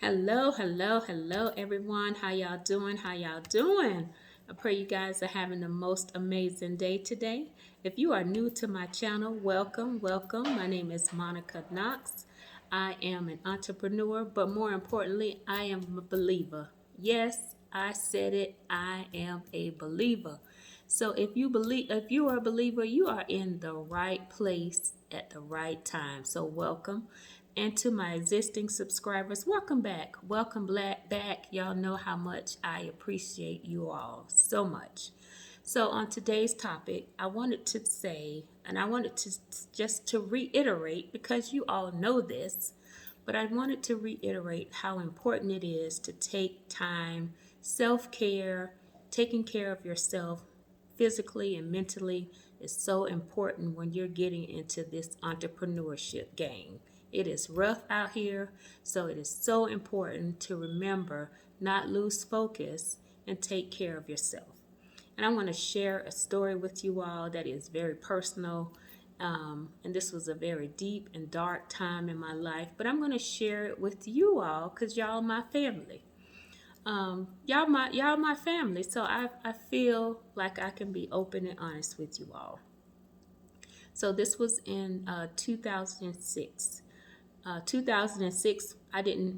Hello, everyone. How y'all doing? How y'all doing? I pray you guys are having the most amazing day today. If you are new to my channel, welcome. My name is Monica Knox. I am an entrepreneur, but more importantly, I am a believer. Yes, I said it. I am a believer. So if you are a believer, you are in the right place at the right time. So welcome. And to my existing subscribers, welcome back. Back. Y'all know how much I appreciate you all so much. So on today's topic, I wanted to say, and I wanted to just to reiterate because you all know this, but I wanted to reiterate how important it is to take time, self-care, taking care of yourself physically and mentally is so important when you're getting into this entrepreneurship game. It is rough out here, so it is so important to remember not lose focus and take care of yourself. And I want to share a story with you all that is very personal. And this was a very deep and dark time in my life, but I'm going to share it with you all because y'all my family. Y'all my family, so I feel like I can be open and honest with you all. So this was in 2006. 2006,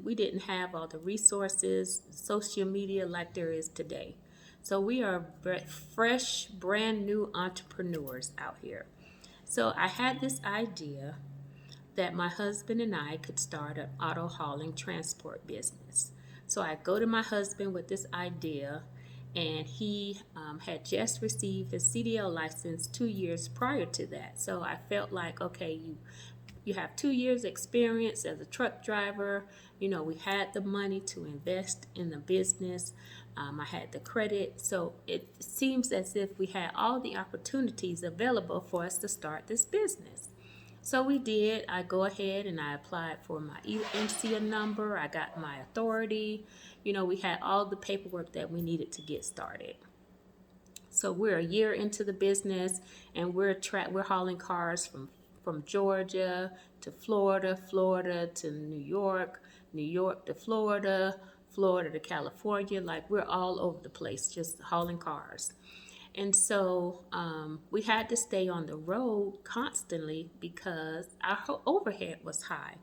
we didn't have all the resources, social media like there is today. So we are fresh, brand new entrepreneurs out here. So I had this idea that my husband and I could start an auto hauling transport business. So I go to my husband with this idea, and he had just received his CDL license 2 years prior to that. So I felt like, okay, you have 2 years experience as a truck driver. We had the money to invest in the business. I had the credit. So it seems as if we had all the opportunities available for us to start this business. So we did. I go ahead and I applied for my EMCA number. I got my authority. We had all the paperwork that we needed to get started. So we're a year into the business, and we're hauling cars from Georgia to Florida, Florida to New York, New York to Florida, Florida to California. Like, we're all over the place just hauling cars. And so we had to stay on the road constantly because our overhead was high.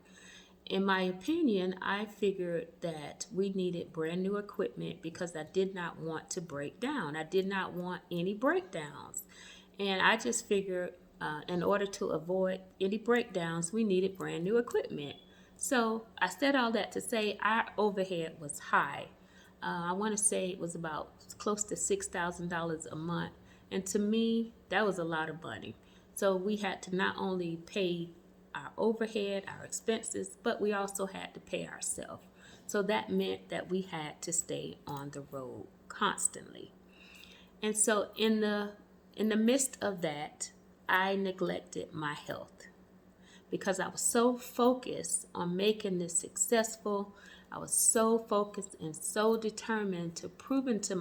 In my opinion, I figured that we needed brand new equipment because I did not want to break down. I did not want any breakdowns. And I just figured in order to avoid any breakdowns, we needed brand new equipment. So I said all that to say our overhead was high. I want to say it was about close to $6,000 a month. And to me, that was a lot of money. So we had to not only pay our overhead, our expenses, but we also had to pay ourselves. So that meant that we had to stay on the road constantly. And so in the midst of that, I neglected my health because I was so focused on making this successful. I was so focused and so determined to proven to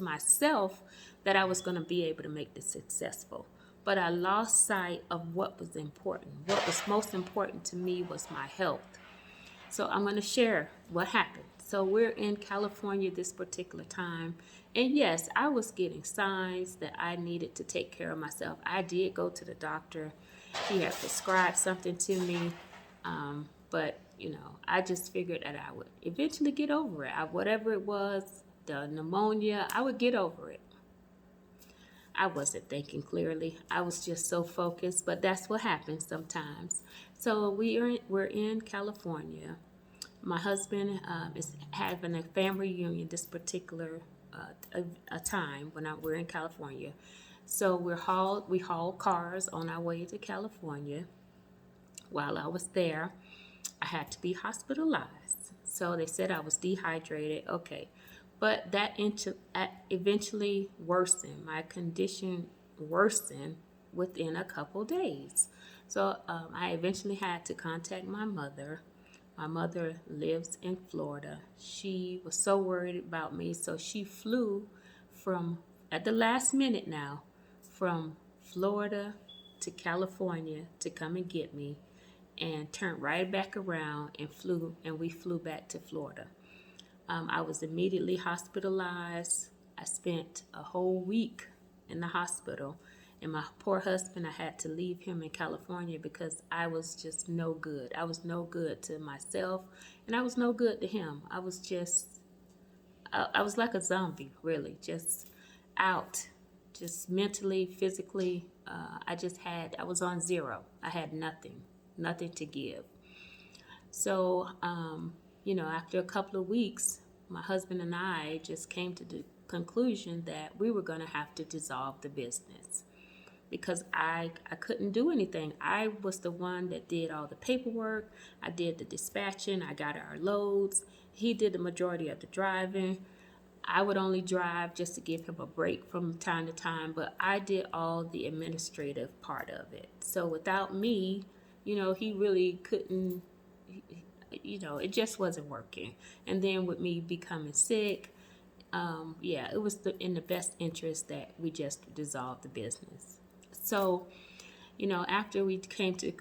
myself that I was going to be able to make this successful. But I lost sight of what was important. What was most important to me was my health. So I'm going to share what happened. So we're in California this particular time. And yes, I was getting signs that I needed to take care of myself. I did go to the doctor. He had prescribed something to me. But, I just figured that I would eventually get over it. Whatever it was, the pneumonia, I would get over it. I wasn't thinking clearly. I was just so focused, but that's what happens sometimes. So we're in California. My husband is having a family reunion this particular a time when we're in California. So we hauled cars on our way to California. While I was there, I had to be hospitalized. So they said I was dehydrated. Okay. But that eventually worsened. My condition worsened within a couple days. So I eventually had to contact my mother. My mother lives in Florida. She was so worried about me, so she flew at the last minute now, from Florida to California to come and get me. and turned right back around and we flew back to Florida. I was immediately hospitalized. I spent a whole week in the hospital. And my poor husband, I had to leave him in California because I was just no good. I was no good to myself, and I was no good to him. I was like a zombie, really, just out, just mentally, physically. I was on zero. I had nothing to give. So, after a couple of weeks, my husband and I just came to the conclusion that we were going to have to dissolve the business because I couldn't do anything. I was the one that did all the paperwork. I did the dispatching. I got our loads. He did the majority of the driving. I would only drive just to give him a break from time to time, but I did all the administrative part of it. So without me, he really couldn't, it just wasn't working. And then with me becoming sick, it was in the best interest that we just dissolved the business. So, after we came to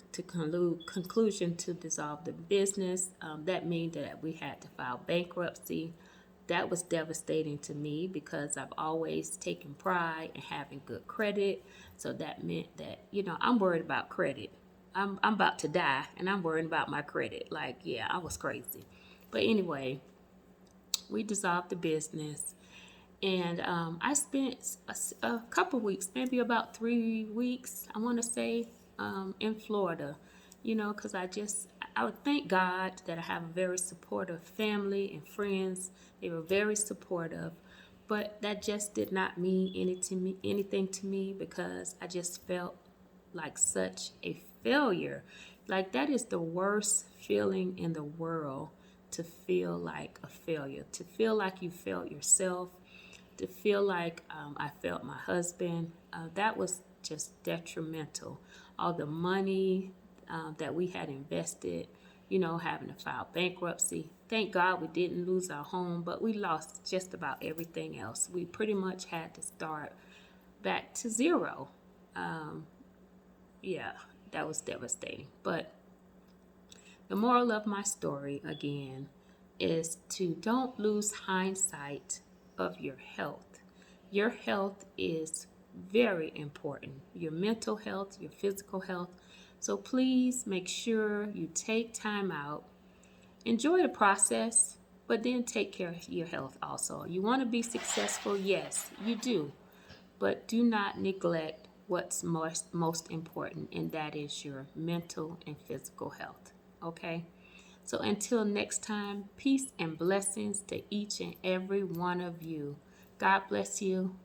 conclusion to dissolve the business, that meant that we had to file bankruptcy. That was devastating to me because I've always taken pride in having good credit. So that meant that, I'm worried about credit. I'm about to die and I'm worried about my credit. Like, yeah, I was crazy. But anyway, we dissolved the business. And I spent a couple weeks, maybe about 3 weeks, I want to say, in Florida, because I would thank God that I have a very supportive family and friends. They were very supportive, but that just did not mean anything to me because I just felt like such a failure. Like, that is the worst feeling in the world, to feel like a failure, to feel like you failed yourself, to feel like I failed my husband. That was just detrimental. All the money that we had invested, having to file bankruptcy. Thank God we didn't lose our home, but we lost just about everything else. We pretty much had to start back to zero. Yeah, that was devastating. But the moral of my story, again, is to don't lose hindsight of your health. Your health is very important. Your mental health, your physical health. So please make sure you take time out. Enjoy the process, but then take care of your health also. You want to be successful? Yes, you do. But do not neglect what's most important, and that is your mental and physical health. Okay? So until next time, peace and blessings to each and every one of you. God bless you.